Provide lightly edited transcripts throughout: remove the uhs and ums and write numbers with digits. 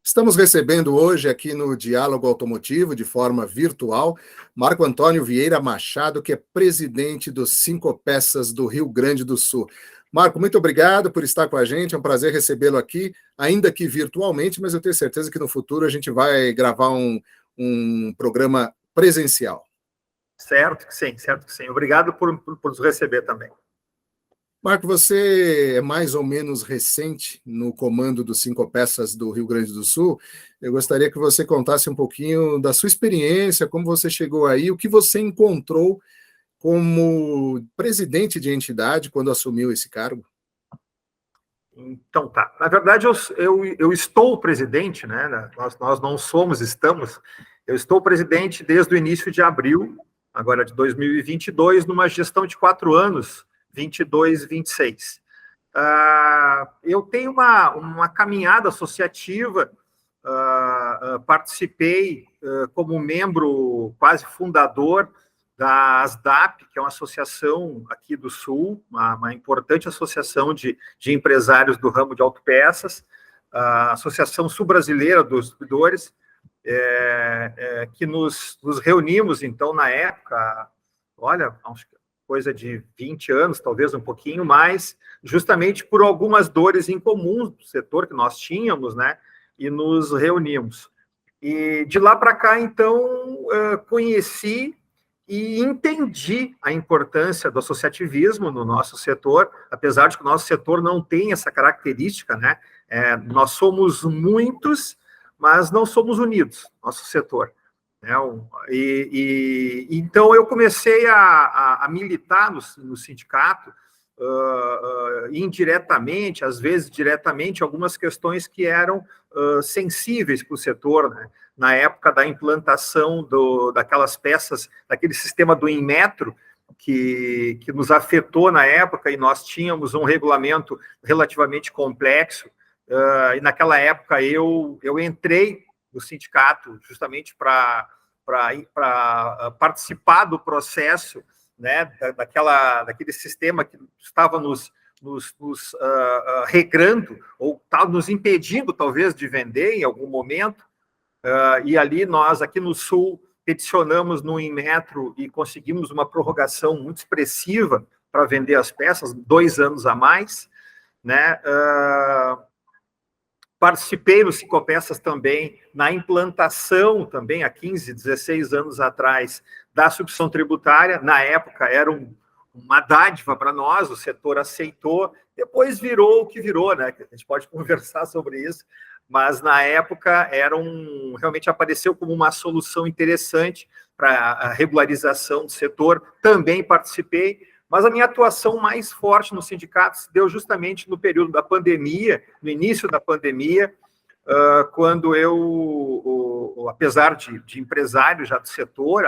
Estamos recebendo hoje aqui no Diálogo Automotivo, de forma virtual, Marco Antônio Vieira Machado, que é presidente do Cinco Peças do Rio Grande do Sul. Marco, muito obrigado por estar com a gente, é um prazer recebê-lo aqui, ainda que virtualmente, mas eu tenho certeza que no futuro a gente vai gravar um programa presencial. Certo que sim, certo que sim. Obrigado por nos receber também. Marco, você é mais ou menos recente no comando do Cinco Peças do Rio Grande do Sul. Eu gostaria que você contasse um pouquinho da sua experiência, como você chegou aí, o que você encontrou como presidente de entidade quando assumiu esse cargo. Então tá. Na verdade, eu estou presidente, né? Nós não somos, estamos. Eu estou presidente desde o início de abril, agora de 2022, numa gestão de 4 anos, 22 e 26. Eu tenho uma caminhada associativa, participei como membro quase fundador da ASDAP, que é uma associação aqui do Sul, uma importante associação de empresários do ramo de autopeças, a Associação Sul-Brasileira dos Distribuidores, que nos reunimos, então, na época, olha, coisa de 20 anos, talvez um pouquinho mais, justamente por algumas dores incomuns do setor que nós tínhamos, né, e nos reunimos. E de lá para cá, então, conheci e entendi a importância do associativismo no nosso setor, apesar de que o nosso setor não tem essa característica, né, nós somos muitos, mas não somos unidos, nosso setor. Então, eu comecei a militar no sindicato, indiretamente, às vezes diretamente, algumas questões que eram sensíveis para o setor, né? Na época da implantação daquelas peças, daquele sistema do Inmetro, que nos afetou na época, e nós tínhamos um regulamento relativamente complexo, e naquela época eu entrei no sindicato justamente para participar do processo, né, daquele sistema que estava nos regrando, ou estava nos impedindo, talvez, de vender em algum momento, e ali nós, aqui no Sul, peticionamos no Inmetro e conseguimos uma prorrogação muito expressiva para vender as peças, 2 anos a mais, né? Participei no Cinco Peças também, na implantação também, há 15, 16 anos atrás, da substituição tributária. Na época, era uma dádiva para nós, o setor aceitou, depois virou o que virou, né? A gente pode conversar sobre isso, mas na época realmente apareceu como uma solução interessante para a regularização do setor. Também participei, mas a minha atuação mais forte no sindicato se deu justamente no período da pandemia, no início da pandemia, quando eu, apesar de empresário já do setor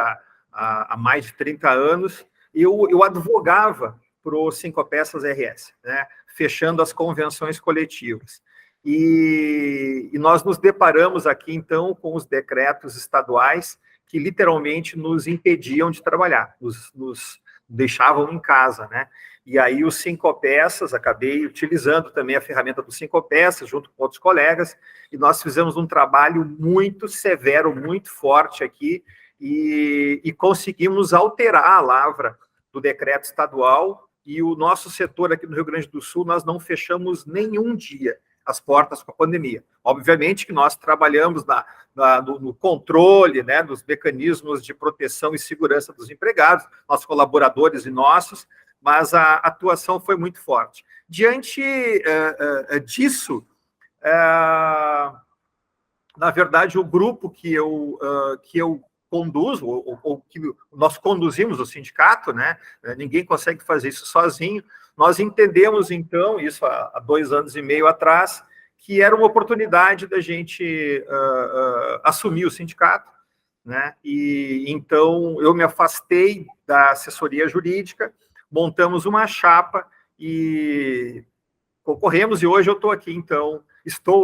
há mais de 30 anos, eu advogava para o Cinco Peças RS, né, fechando as convenções coletivas. E nós nos deparamos aqui, então, com os decretos estaduais que literalmente nos impediam de trabalhar, nos deixavam em casa, né? E aí os Cinco Peças, acabei utilizando também a ferramenta do Cinco Peças, junto com outros colegas, e nós fizemos um trabalho muito severo, muito forte aqui, e conseguimos alterar a lavra do decreto estadual, e o nosso setor aqui no Rio Grande do Sul, nós não fechamos nenhum dia as portas com a pandemia. Obviamente que nós trabalhamos no controle, né, dos mecanismos de proteção e segurança dos empregados, nossos colaboradores e nossos, mas a atuação foi muito forte. Diante disso, na verdade, o grupo que eu conduzo, ou que nós conduzimos o sindicato, né, ninguém consegue fazer isso sozinho. Nós entendemos, então, isso há 2 anos e meio atrás, que era uma oportunidade da gente assumir o sindicato, né? E então eu me afastei da assessoria jurídica, montamos uma chapa e concorremos, e hoje eu estou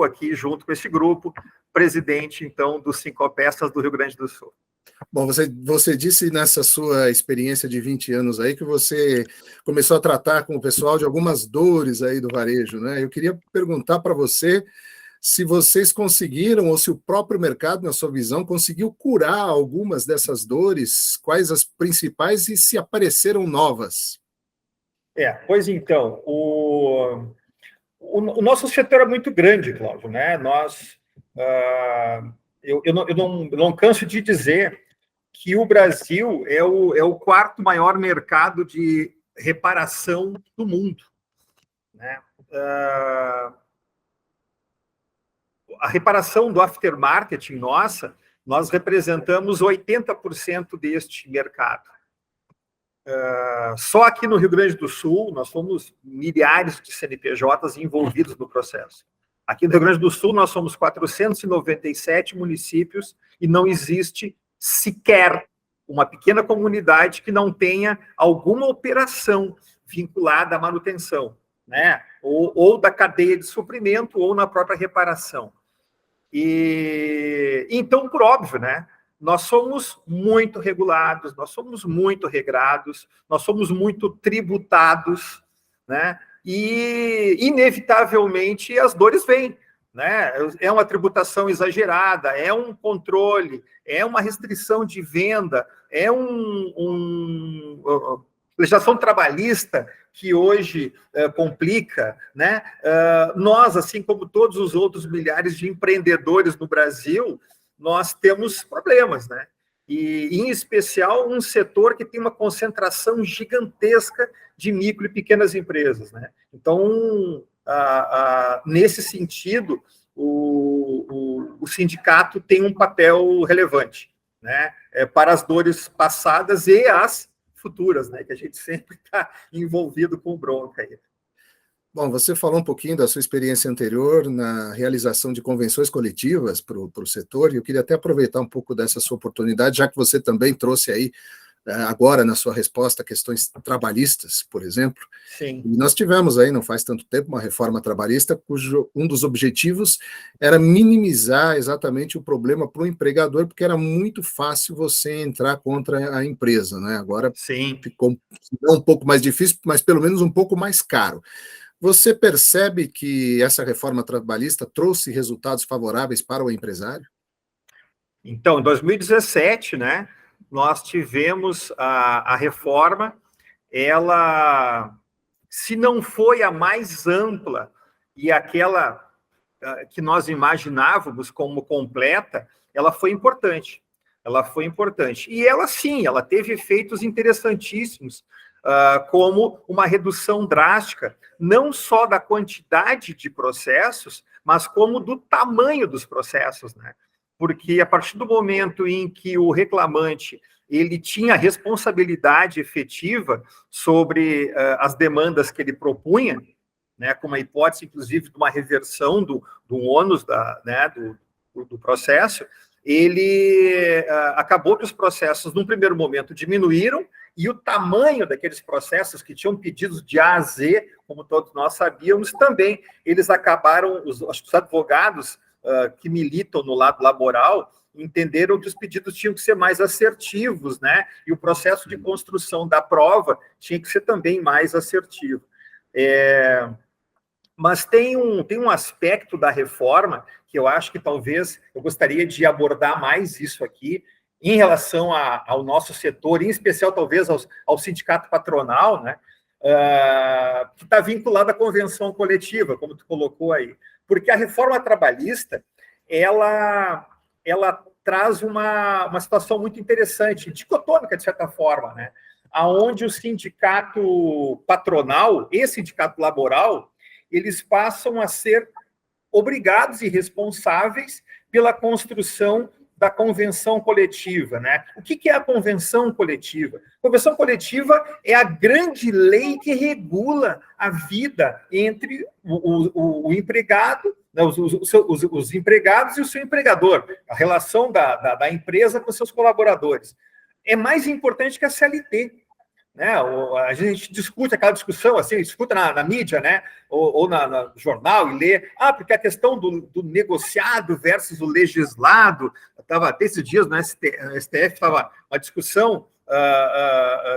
aqui junto com esse grupo, presidente, então, dos Cinco Peças do Rio Grande do Sul. Bom, você disse nessa sua experiência de 20 anos aí que você começou a tratar com o pessoal de algumas dores aí do varejo, né? Eu queria perguntar para você se vocês conseguiram, ou se o próprio mercado, na sua visão, conseguiu curar algumas dessas dores, quais as principais e se apareceram novas. Pois então, o nosso setor é muito grande, Cláudio, né? Eu não canso de dizer que o Brasil é o quarto maior mercado de reparação do mundo, né? A reparação do aftermarket nós representamos 80% deste mercado. Só aqui no Rio Grande do Sul, nós somos milhares de CNPJs envolvidos no processo. Aqui no Rio Grande do Sul, nós somos 497 municípios e não existe sequer uma pequena comunidade que não tenha alguma operação vinculada à manutenção, né? Ou da cadeia de suprimento ou na própria reparação. E então, por óbvio, né? Nós somos muito regulados, nós somos muito regrados, nós somos muito tributados, né? E, inevitavelmente, as dores vêm, né? É uma tributação exagerada, é um controle, é uma restrição de venda, é legislação trabalhista que hoje complica, né? Nós, assim como todos os outros milhares de empreendedores no Brasil, nós temos problemas, né? E, em especial, um setor que tem uma concentração gigantesca de micro e pequenas empresas, né? Então, nesse sentido, o sindicato tem um papel relevante, né? Para as dores passadas e as futuras, né? Que a gente sempre está envolvido com bronca aí. Bom, você falou um pouquinho da sua experiência anterior na realização de convenções coletivas para o setor, e eu queria até aproveitar um pouco dessa sua oportunidade, já que você também trouxe aí, agora na sua resposta, questões trabalhistas, por exemplo. Sim. E nós tivemos aí, não faz tanto tempo, uma reforma trabalhista cujo um dos objetivos era minimizar exatamente o problema para o empregador, porque era muito fácil você entrar contra a empresa, né? Agora Sim. Ficou não um pouco mais difícil, mas pelo menos um pouco mais caro. Você percebe que essa reforma trabalhista trouxe resultados favoráveis para o empresário? Então, em 2017, né, nós tivemos a reforma, ela, se não foi a mais ampla e aquela que nós imaginávamos como completa, ela foi importante. Ela foi importante. E ela, sim, ela teve efeitos interessantíssimos, como uma redução drástica, não só da quantidade de processos, mas como do tamanho dos processos, né? Porque a partir do momento em que o reclamante ele tinha responsabilidade efetiva sobre as demandas que ele propunha, né, com uma hipótese, inclusive, de uma reversão do ônus do processo, ele acabou que os processos, num primeiro momento, diminuíram, e o tamanho daqueles processos que tinham pedidos de A a Z, como todos nós sabíamos, também, eles acabaram, os advogados que militam no lado laboral, entenderam que os pedidos tinham que ser mais assertivos, né? E o processo de construção da prova tinha que ser também mais assertivo. Mas tem um aspecto da reforma que eu acho que talvez eu gostaria de abordar mais isso aqui, em relação ao nosso setor, em especial talvez ao sindicato patronal, né? Que está vinculado à convenção coletiva, como tu colocou aí. Porque a reforma trabalhista, ela traz uma situação muito interessante, dicotômica, de certa forma, né? Onde o sindicato patronal e sindicato laboral, eles passam a ser obrigados e responsáveis pela construção da convenção coletiva, né? O que é a convenção coletiva? A convenção coletiva é a grande lei que regula a vida entre o empregado, né, os empregados e o seu empregador, a relação da empresa com seus colaboradores. É mais importante que a CLT. Né? A gente discute aquela discussão, assim, escuta na mídia, né? ou no jornal e lê, porque a questão do negociado versus o legislado, estava até esses dias no STF, estava uma discussão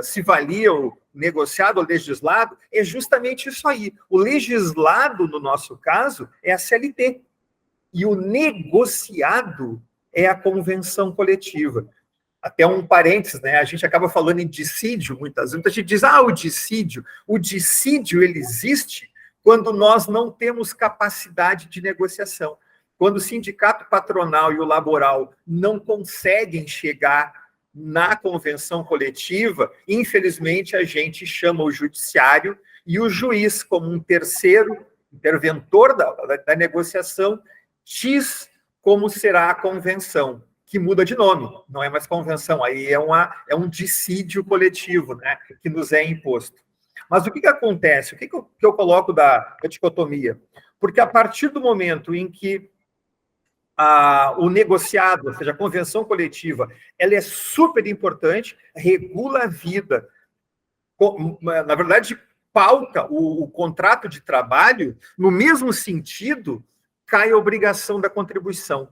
se valia o negociado ou legislado, é justamente isso aí. O legislado, no nosso caso, é a CLT. E o negociado é a convenção coletiva. Até um parênteses, né? A gente acaba falando em dissídio muitas vezes. A gente diz, o dissídio ele existe quando nós não temos capacidade de negociação. Quando o sindicato patronal e o laboral não conseguem chegar na convenção coletiva, infelizmente a gente chama o judiciário e o juiz, como um terceiro interventor da negociação, diz como será a convenção, que muda de nome, não é mais convenção, aí é um dissídio coletivo, né, que nos é imposto. Mas o que acontece? O que eu coloco da dicotomia? Porque a partir do momento em que o negociado, ou seja, a convenção coletiva, ela é super importante, regula a vida, na verdade, pauta o contrato de trabalho, no mesmo sentido, cai a obrigação da contribuição.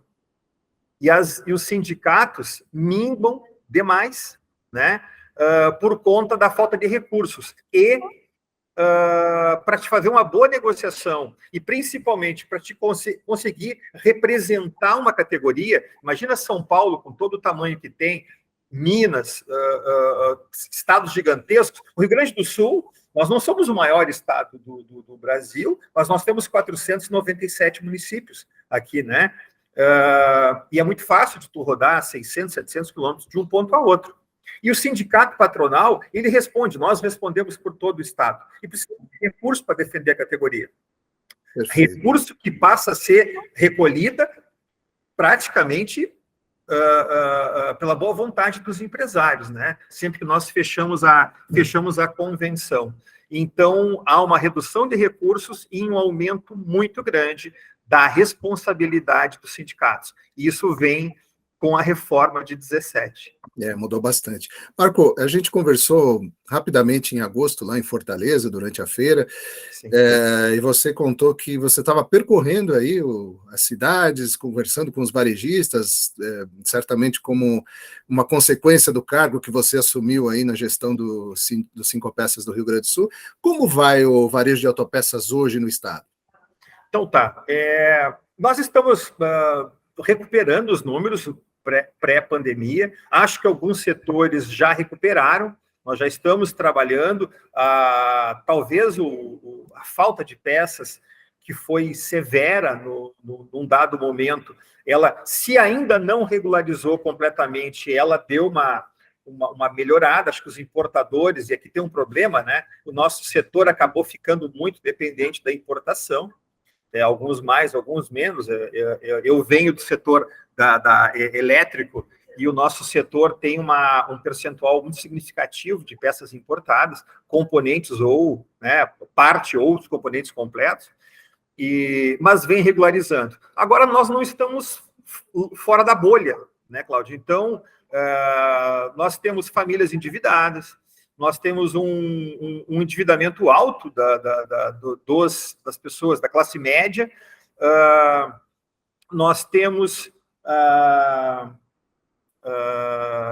E os sindicatos minguam demais, né, por conta da falta de recursos. E para te fazer uma boa negociação e principalmente para te conseguir representar uma categoria, imagina São Paulo com todo o tamanho que tem, Minas, estados gigantescos, o Rio Grande do Sul, nós não somos o maior estado do Brasil, mas nós temos 497 municípios aqui, né? E é muito fácil de tu rodar 600, 700 quilômetros de um ponto a outro. E o sindicato patronal, ele responde, nós respondemos por todo o Estado. E precisa de recurso para defender a categoria. Perfeito. Recurso que passa a ser recolhida praticamente pela boa vontade dos empresários, né? Sempre que nós fechamos a convenção. Então, há uma redução de recursos e um aumento muito grande da responsabilidade dos sindicatos. Isso vem com a reforma de 17. Mudou bastante. Marco, a gente conversou rapidamente em agosto, lá em Fortaleza, durante a feira, e você contou que você estava percorrendo aí as cidades, conversando com os varejistas, certamente como uma consequência do cargo que você assumiu aí na gestão dos Sincopeças do Rio Grande do Sul. Como vai o varejo de autopeças hoje no estado? Então tá, nós estamos recuperando os números pré-pandemia. Acho que alguns setores já recuperaram, nós já estamos trabalhando. Talvez a falta de peças, que foi severa num dado momento, ela, se ainda não regularizou completamente, ela deu uma melhorada. Acho que os importadores, e aqui tem um problema, né? O nosso setor acabou ficando muito dependente da importação, alguns mais, alguns menos. Eu venho do setor elétrico, e o nosso setor tem um percentual muito significativo de peças importadas, componentes ou, né, parte ou os componentes completos, mas vem regularizando. Agora, nós não estamos fora da bolha, né, Cláudio? Então, nós temos famílias endividadas, nós temos um endividamento alto das pessoas da classe média, nós temos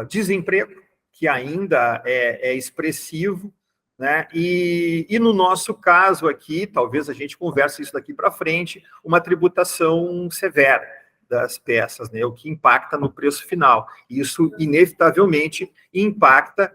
desemprego, que ainda é expressivo, né? E no nosso caso aqui, talvez a gente converse isso daqui para frente, uma tributação severa das peças, né? O que impacta no preço final. Isso, inevitavelmente, impacta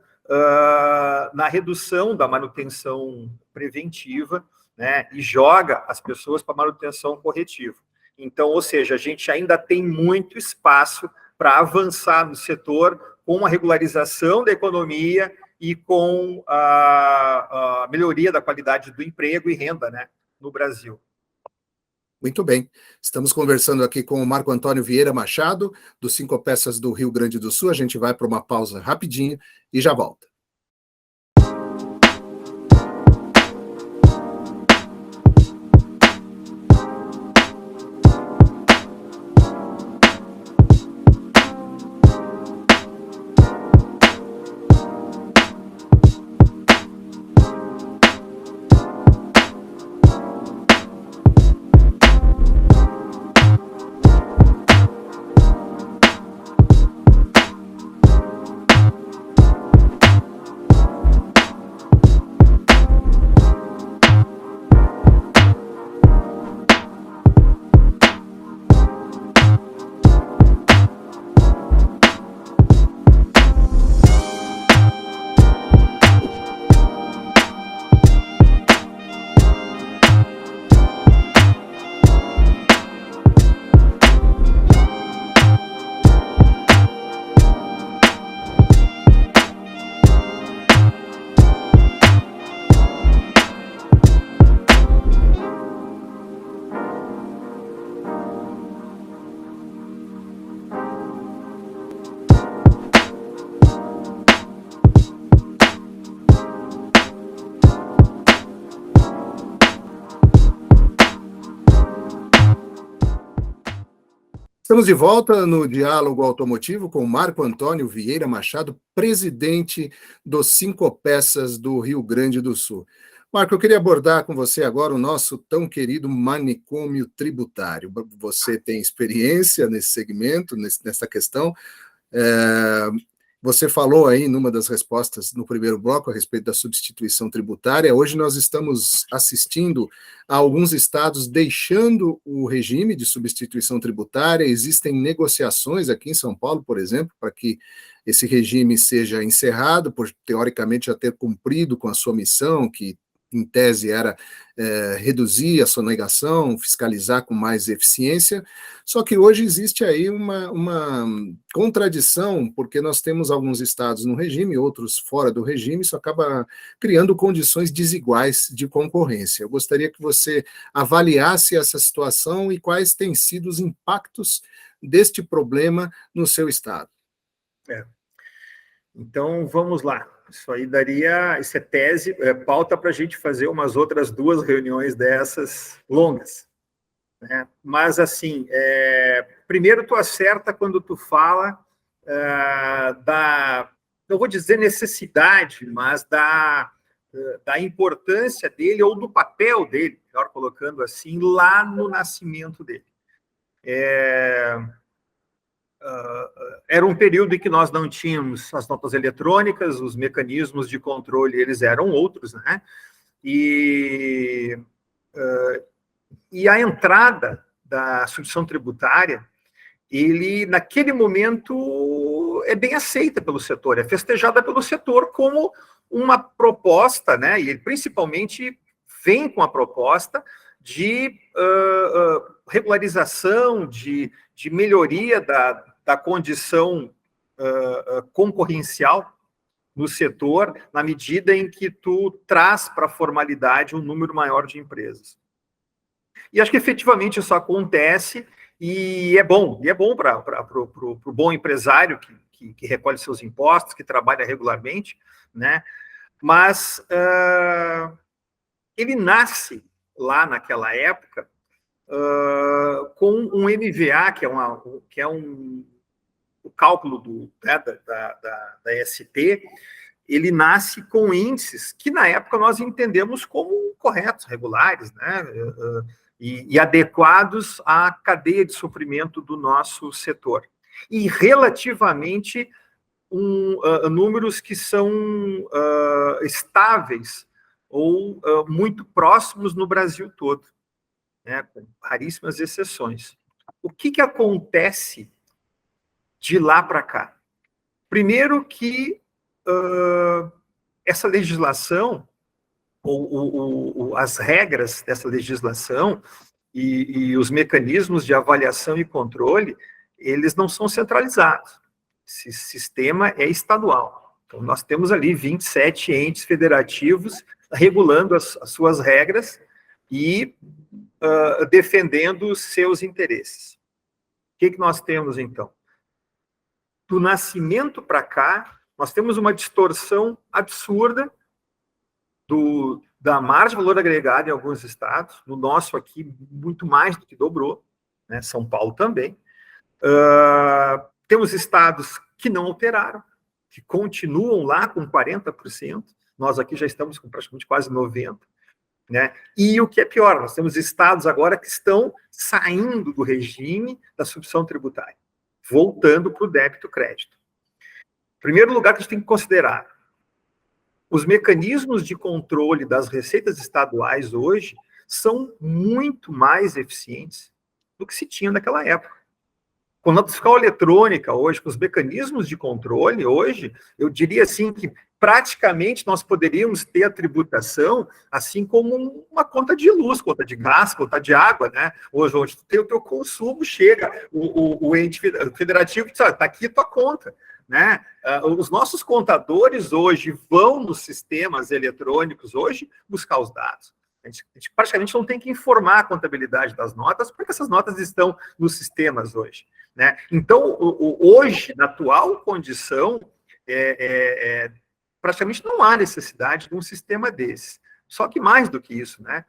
na redução da manutenção preventiva, né? E joga as pessoas para manutenção corretiva. Então, ou seja, a gente ainda tem muito espaço para avançar no setor com a regularização da economia e com a melhoria da qualidade do emprego e renda, né, no Brasil. Muito bem. Estamos conversando aqui com o Marco Antônio Vieira Machado, do Sincopeças do Rio Grande do Sul. A gente vai para uma pausa rapidinho e já volta. Estamos de volta no Diálogo Automotivo com Marco Antônio Vieira Machado, presidente dos Cinco Peças do Rio Grande do Sul. Marco, eu queria abordar com você agora o nosso tão querido manicômio tributário. Você tem experiência nesse segmento, nessa questão. Você falou aí numa das respostas no primeiro bloco a respeito da substituição tributária. Hoje nós estamos assistindo a alguns estados deixando o regime de substituição tributária. Existem negociações aqui em São Paulo, por exemplo, para que esse regime seja encerrado, por teoricamente já ter cumprido com a sua missão, que em tese era reduzir a sonegação, fiscalizar com mais eficiência, só que hoje existe aí uma contradição, porque nós temos alguns estados no regime, outros fora do regime, isso acaba criando condições desiguais de concorrência. Eu gostaria que você avaliasse essa situação e quais têm sido os impactos deste problema no seu estado. Então, vamos lá. Isso é tese, pauta para a gente fazer umas outras 2 reuniões dessas longas. Né? Mas, assim, primeiro tu acerta quando tu fala não vou dizer necessidade, mas da importância dele ou do papel dele, melhor colocando assim, lá no nascimento dele. Era um período em que nós não tínhamos as notas eletrônicas, os mecanismos de controle, eles eram outros, né? E a entrada da substituição tributária, ele, naquele momento, é bem aceita pelo setor, é festejada pelo setor como uma proposta, né? E ele principalmente vem com a proposta de regularização, de melhoria da condição concorrencial no setor, na medida em que tu traz para a formalidade um número maior de empresas. E acho que efetivamente isso acontece e é bom para o bom empresário que recolhe seus impostos, que trabalha regularmente, né? Mas ele nasce lá naquela época com um MVA, que é o cálculo da SP, ele nasce com índices que, na época, nós entendemos como corretos, regulares, né? E adequados à cadeia de suprimento do nosso setor. E, relativamente, números que são estáveis ou muito próximos no Brasil todo, né? Com raríssimas exceções. O que acontece de lá para cá? Primeiro que essa legislação, ou as regras dessa legislação e os mecanismos de avaliação e controle, eles não são centralizados. Esse sistema é estadual. Então, nós temos ali 27 entes federativos regulando as suas regras e defendendo os seus interesses. O que nós temos, então? Do nascimento para cá, nós temos uma distorção absurda da margem de valor agregado em alguns estados, no nosso aqui, muito mais do que dobrou, né? São Paulo também. Temos estados que não alteraram, que continuam lá com 40%, nós aqui já estamos com praticamente quase 90%. Né? E o que é pior, nós temos estados agora que estão saindo do regime da substituição tributária, voltando para o débito-crédito. Em primeiro lugar, que a gente tem que considerar, os mecanismos de controle das receitas estaduais hoje são muito mais eficientes do que se tinha naquela época. Com a nota fiscal eletrônica hoje, com os mecanismos de controle hoje, eu diria assim que praticamente nós poderíamos ter a tributação assim como uma conta de luz, conta de gás, conta de água, né? Hoje onde tu tem o teu consumo, chega o ente federativo, está aqui a tua conta, né? Os nossos contadores hoje vão nos sistemas eletrônicos hoje buscar os dados. A gente praticamente não tem que informar a contabilidade das notas, porque essas notas estão nos sistemas hoje, né? Então, hoje, na atual condição, praticamente não há necessidade de um sistema desse. Só que mais do que isso, né?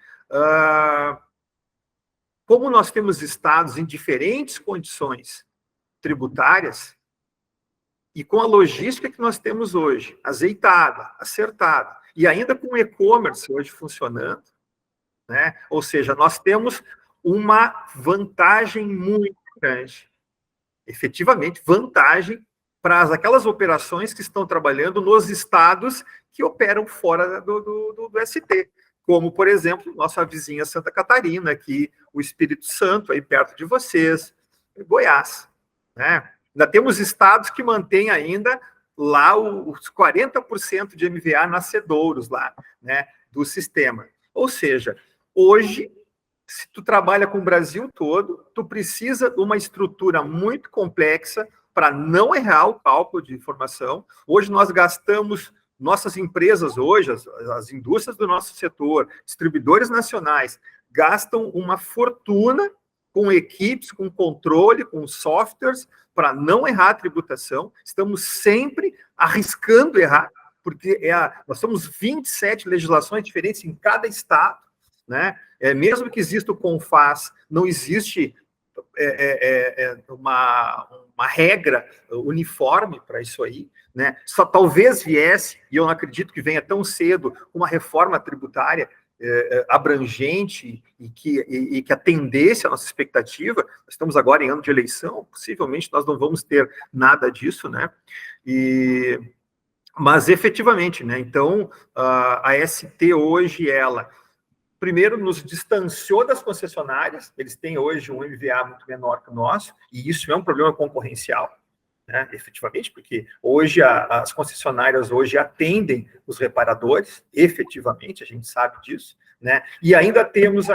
como nós temos estados em diferentes condições tributárias, e com a logística que nós temos hoje, azeitada, acertada, e ainda com o e-commerce hoje funcionando, né? Ou seja, nós temos uma vantagem muito grande, efetivamente, vantagem para aquelas operações que estão trabalhando nos estados que operam fora do ST, como, por exemplo, nossa vizinha Santa Catarina, aqui, o Espírito Santo, aí perto de vocês, Goiás, né? Ainda temos estados que mantêm ainda lá os 40% de MVA nascedouros lá, né, do sistema. Ou seja, hoje, se tu trabalha com o Brasil todo, tu precisa de uma estrutura muito complexa para não errar o cálculo de informação. Hoje nós gastamos, nossas empresas hoje, as indústrias do nosso setor, distribuidores nacionais, gastam uma fortuna com equipes, com controle, com softwares, para não errar a tributação. Estamos sempre arriscando errar, porque nós temos 27 legislações diferentes em cada estado, né? Mesmo que exista o CONFAS, não existe uma regra uniforme para isso aí, né? Só talvez viesse, e eu não acredito que venha tão cedo, uma reforma tributária abrangente e que atendesse a nossa expectativa. Nós estamos agora em ano de eleição, possivelmente nós não vamos ter nada disso, né? Mas efetivamente, né? Então, a ST hoje, ela primeiro nos distanciou das concessionárias, eles têm hoje um MVA muito menor que o nosso, e isso é um problema concorrencial, né, efetivamente, porque hoje as concessionárias hoje atendem os reparadores, efetivamente, a gente sabe disso, né, e ainda temos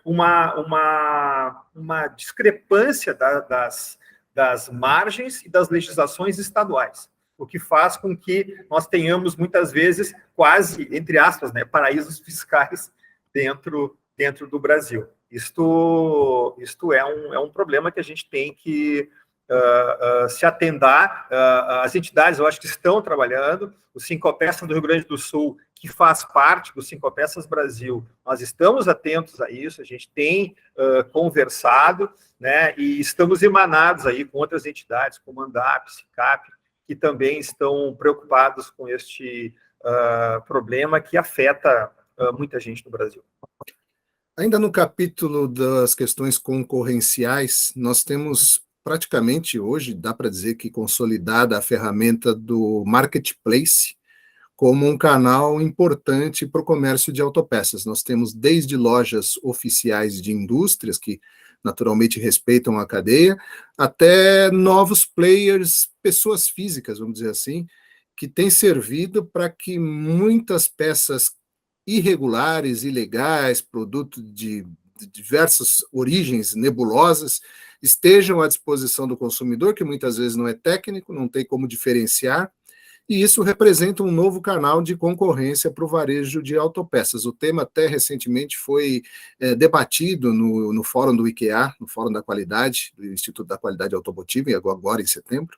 uma discrepância das margens e das legislações estaduais, o que faz com que nós tenhamos, muitas vezes, quase, entre aspas, né, paraísos fiscais dentro do Brasil. Isto é um problema que a gente tem que se atendar. As entidades, eu acho que estão trabalhando. O Sincopeças do Rio Grande do Sul, que faz parte do Sincopeças Brasil, nós estamos atentos a isso, a gente tem conversado, né, e estamos emanados aí com outras entidades, como ANDAP, SICAP, que também estão preocupados com este problema que afeta muita gente no Brasil. Ainda no capítulo das questões concorrenciais, nós temos praticamente hoje, dá para dizer que consolidada a ferramenta do marketplace como um canal importante para o comércio de autopeças. Nós temos desde lojas oficiais de indústrias, que naturalmente respeitam a cadeia, até novos players, pessoas físicas, vamos dizer assim, que têm servido para que muitas peças irregulares, ilegais, produto de diversas origens nebulosas, estejam à disposição do consumidor, que muitas vezes não é técnico, não tem como diferenciar, e isso representa um novo canal de concorrência para o varejo de autopeças. O tema até recentemente foi debatido no fórum do IKEA, no Fórum da Qualidade, do Instituto da Qualidade Automotiva, agora em setembro.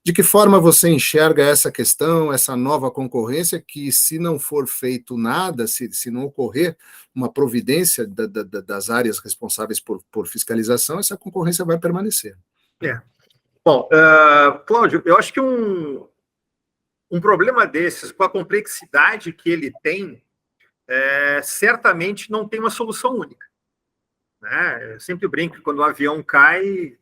De que forma você enxerga essa questão, essa nova concorrência, que se não for feito nada, se não ocorrer uma providência das áreas responsáveis por fiscalização, essa concorrência vai permanecer? Bom, Cláudio, eu acho que um problema desses, com a complexidade que ele tem, certamente não tem uma solução única, né? Eu sempre brinco que quando o avião cai,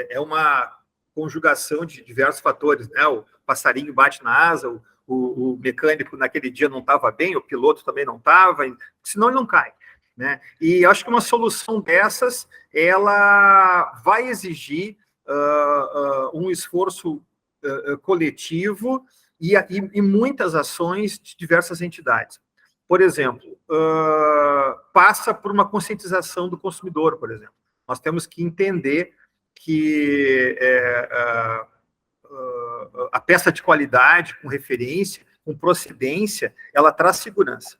é uma conjugação de diversos fatores, né? O passarinho bate na asa, o mecânico naquele dia não estava bem, o piloto também não estava, senão ele não cai, né? E acho que uma solução dessas, ela vai exigir um esforço coletivo e muitas ações de diversas entidades. Por exemplo, passa por uma conscientização do consumidor, por exemplo. Nós temos que entender que a peça de qualidade, com referência, com procedência, ela traz segurança.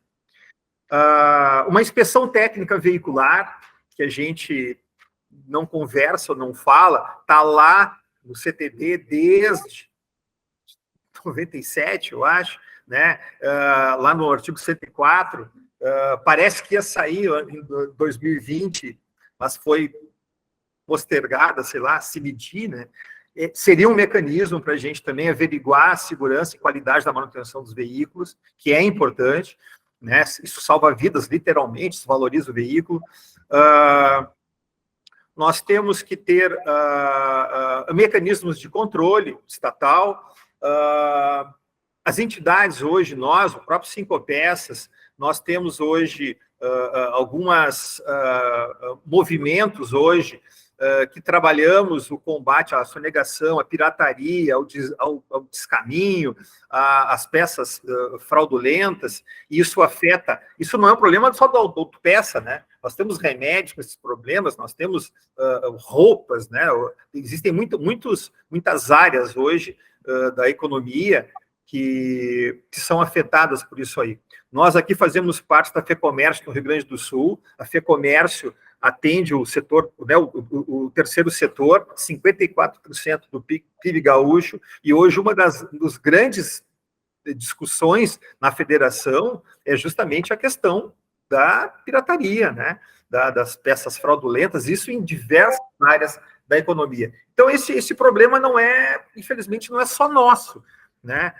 Uma inspeção técnica veicular, que a gente não conversa ou não fala, está lá no CTB desde 97, eu acho, né? Lá no artigo 104, parece que ia sair em 2020 mas foi postergada, sei lá, se medir, né? Seria um mecanismo para a gente também averiguar a segurança e qualidade da manutenção dos veículos, que é importante, né? Isso salva vidas, literalmente, isso valoriza o veículo. Nós temos que ter mecanismos de controle estatal. As entidades hoje, nós, o próprio Cinco Peças, nós temos hoje alguns movimentos hoje que trabalhamos o combate à sonegação, à pirataria, ao descaminho, às peças fraudulentas, e isso afeta... Isso não é um problema só da autopeça, né? Nós temos remédios com esses problemas, nós temos roupas, né? Existem muitas áreas hoje da economia que são afetadas por isso aí. Nós aqui fazemos parte da FEComércio no Rio Grande do Sul. A FEComércio atende o setor, né, o terceiro setor, 54% do PIB gaúcho, e hoje uma das grandes discussões na federação é justamente a questão da pirataria, né, das peças fraudulentas, isso em diversas áreas da economia. Então, esse problema não é, infelizmente, não é só nosso, né?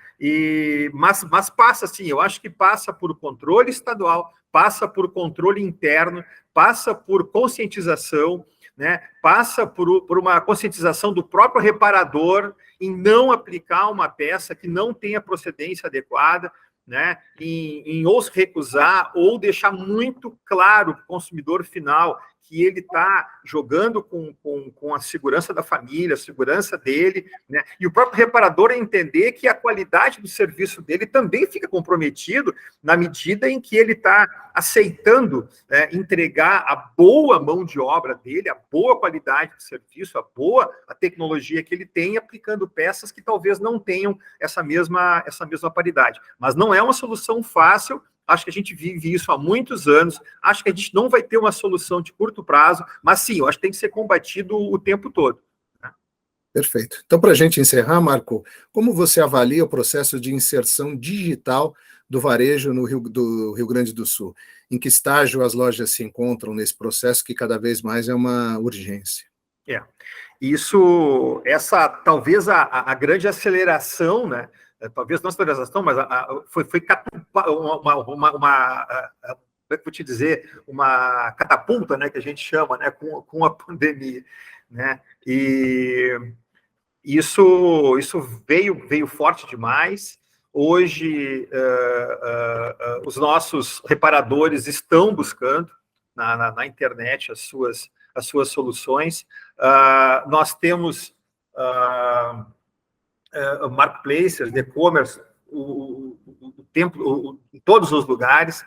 Mas passa, sim, eu acho que passa por controle estadual, passa por controle interno, passa por conscientização, né? Passa por uma conscientização do próprio reparador em não aplicar uma peça que não tenha procedência adequada, né? Em ou se recusar, ou deixar muito claro para o consumidor final que ele está jogando com a segurança da família, a segurança dele, né? E o próprio reparador entender que a qualidade do serviço dele também fica comprometido na medida em que ele está aceitando entregar a boa mão de obra dele, a boa qualidade do serviço, a tecnologia que ele tem, aplicando peças que talvez não tenham essa mesma qualidade. Mas não é uma solução fácil. Acho que a gente vive isso há muitos anos, acho que a gente não vai ter uma solução de curto prazo, mas sim, eu acho que tem que ser combatido o tempo todo. Né? Perfeito. Então, para a gente encerrar, Marco, como você avalia o processo de inserção digital do varejo do Rio Grande do Sul? Em que estágio as lojas se encontram nesse processo, que cada vez mais é uma urgência? Talvez a grande aceleração, né? Talvez não aceleração, mas foi vou te dizer, uma catapulta, né, que a gente chama, né, com a pandemia, né? E isso veio forte demais. Hoje, os nossos reparadores estão buscando na internet as suas soluções. Nós temos marketplaces, e-commerce, em todos os lugares.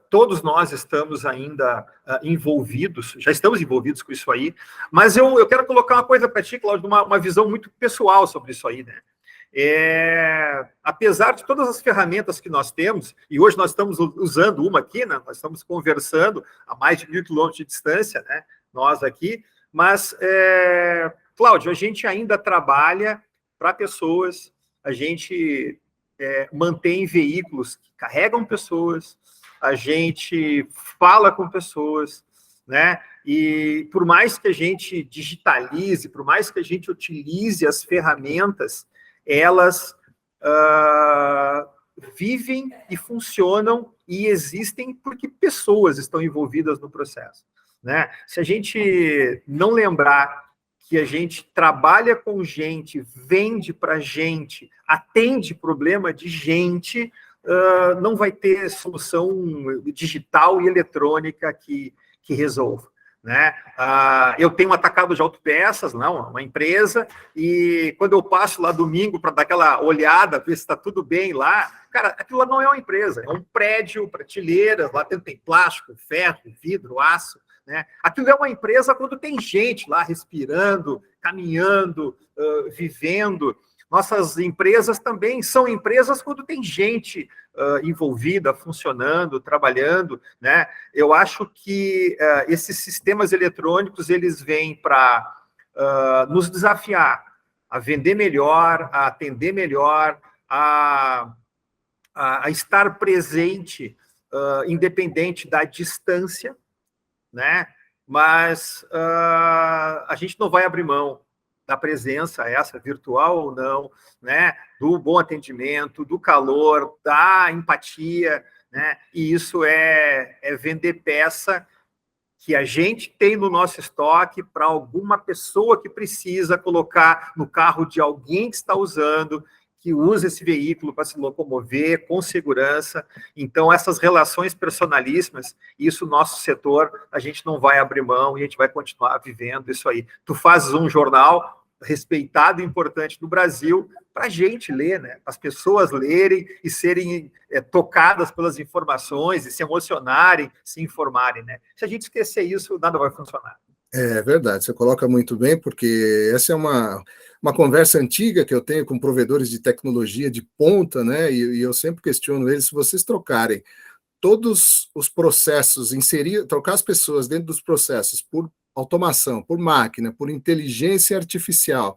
Todos nós estamos ainda envolvidos, já estamos envolvidos com isso aí, mas eu quero colocar uma coisa para ti, Cláudio, uma visão muito pessoal sobre isso aí, né? Apesar de todas as ferramentas que nós temos, e hoje nós estamos usando uma aqui, né? Nós estamos conversando a mais de 1.000 quilômetros de distância, né? Nós aqui, mas, Cláudio, a gente ainda trabalha para pessoas, a gente mantém veículos que carregam pessoas, a gente fala com pessoas, né? E por mais que a gente digitalize, por mais que a gente utilize as ferramentas, elas vivem e funcionam e existem porque pessoas estão envolvidas no processo, né? Se a gente não lembrar que a gente trabalha com gente, vende para gente, atende problema de gente, não vai ter solução digital e eletrônica que resolva. Né? Eu tenho um atacado de autopeças, uma empresa, e quando eu passo lá domingo para dar aquela olhada, ver se está tudo bem lá, cara, aquilo lá não é uma empresa, é um prédio, prateleiras, lá dentro tem plástico, ferro, vidro, aço, né? Aquilo é uma empresa quando tem gente lá respirando, caminhando, vivendo. Nossas empresas também são empresas quando tem gente envolvida, funcionando, trabalhando, né? Eu acho que esses sistemas eletrônicos, eles vêm para nos desafiar a vender melhor, a atender melhor, a estar presente, independente da distância, né? Mas a gente não vai abrir mão da presença, essa virtual ou não, né? Do bom atendimento, do calor, da empatia, né? E isso é vender peça que a gente tem no nosso estoque para alguma pessoa que precisa colocar no carro de alguém que está usando, que usa esse veículo para se locomover com segurança. Então, essas relações personalíssimas, isso nosso setor, a gente não vai abrir mão e a gente vai continuar vivendo isso aí. Tu fazes um jornal respeitado e importante no Brasil para a gente ler, né? As pessoas lerem e serem tocadas pelas informações e se emocionarem, se informarem, né? Se a gente esquecer isso, nada vai funcionar. É verdade, você coloca muito bem, porque essa é uma conversa antiga que eu tenho com provedores de tecnologia de ponta, né? E eu sempre questiono eles, se vocês trocarem todos os processos, trocar as pessoas dentro dos processos por automação, por máquina, por inteligência artificial,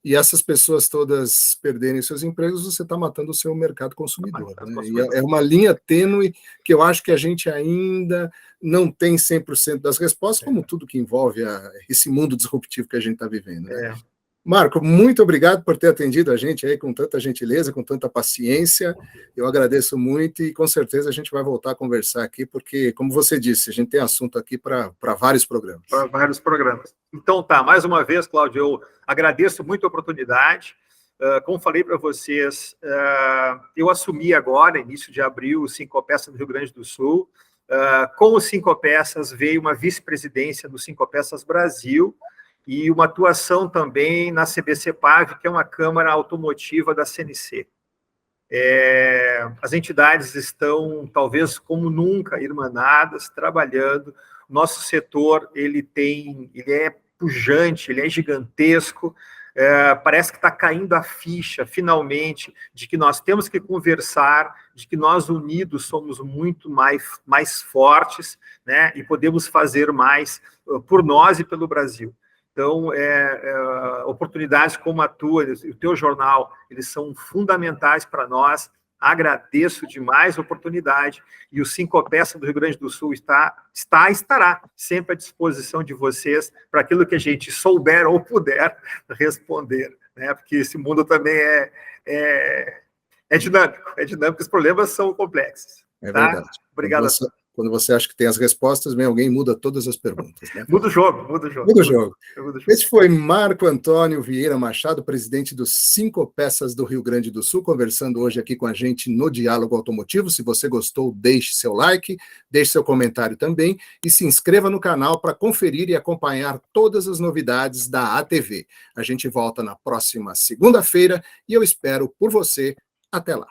e essas pessoas todas perderem seus empregos, você está matando o seu mercado consumidor. Né? E é uma linha tênue que eu acho que a gente ainda não tem 100% das respostas, como tudo que envolve esse mundo disruptivo que a gente está vivendo. Né? Marco, muito obrigado por ter atendido a gente aí com tanta gentileza, com tanta paciência. Eu agradeço muito e com certeza a gente vai voltar a conversar aqui, porque, como você disse, a gente tem assunto aqui para vários programas. Para vários programas. Então tá, mais uma vez, Cláudio, eu agradeço muito a oportunidade. Como falei para vocês, eu assumi agora, início de abril, o Cinco Peças do Rio Grande do Sul. Com o Cinco Peças veio uma vice-presidência do Cinco Peças Brasil, e uma atuação também na CBCPAV, que é uma câmara automotiva da CNC. As entidades estão, talvez como nunca, irmanadas, trabalhando. Nosso setor, ele é pujante, ele é gigantesco, parece que está caindo a ficha, finalmente, de que nós temos que conversar, de que nós unidos somos muito mais fortes, né, e podemos fazer mais por nós e pelo Brasil. Então, oportunidades como a tua e o teu jornal, eles são fundamentais para nós. Agradeço demais a oportunidade, e o Cinco Peças do Rio Grande do Sul estará sempre à disposição de vocês para aquilo que a gente souber ou puder responder, né? Porque esse mundo também é dinâmico, os problemas são complexos. É tá? verdade. Obrigado. Quando você acha que tem as respostas, vem alguém e muda todas as perguntas. Né? Muda o jogo. Esse foi Marco Antônio Vieira Machado, presidente dos Cinco Peças do Rio Grande do Sul, conversando hoje aqui com a gente no Diálogo Automotivo. Se você gostou, deixe seu like, deixe seu comentário também e se inscreva no canal para conferir e acompanhar todas as novidades da ATV. A gente volta na próxima segunda-feira e eu espero por você. Até lá.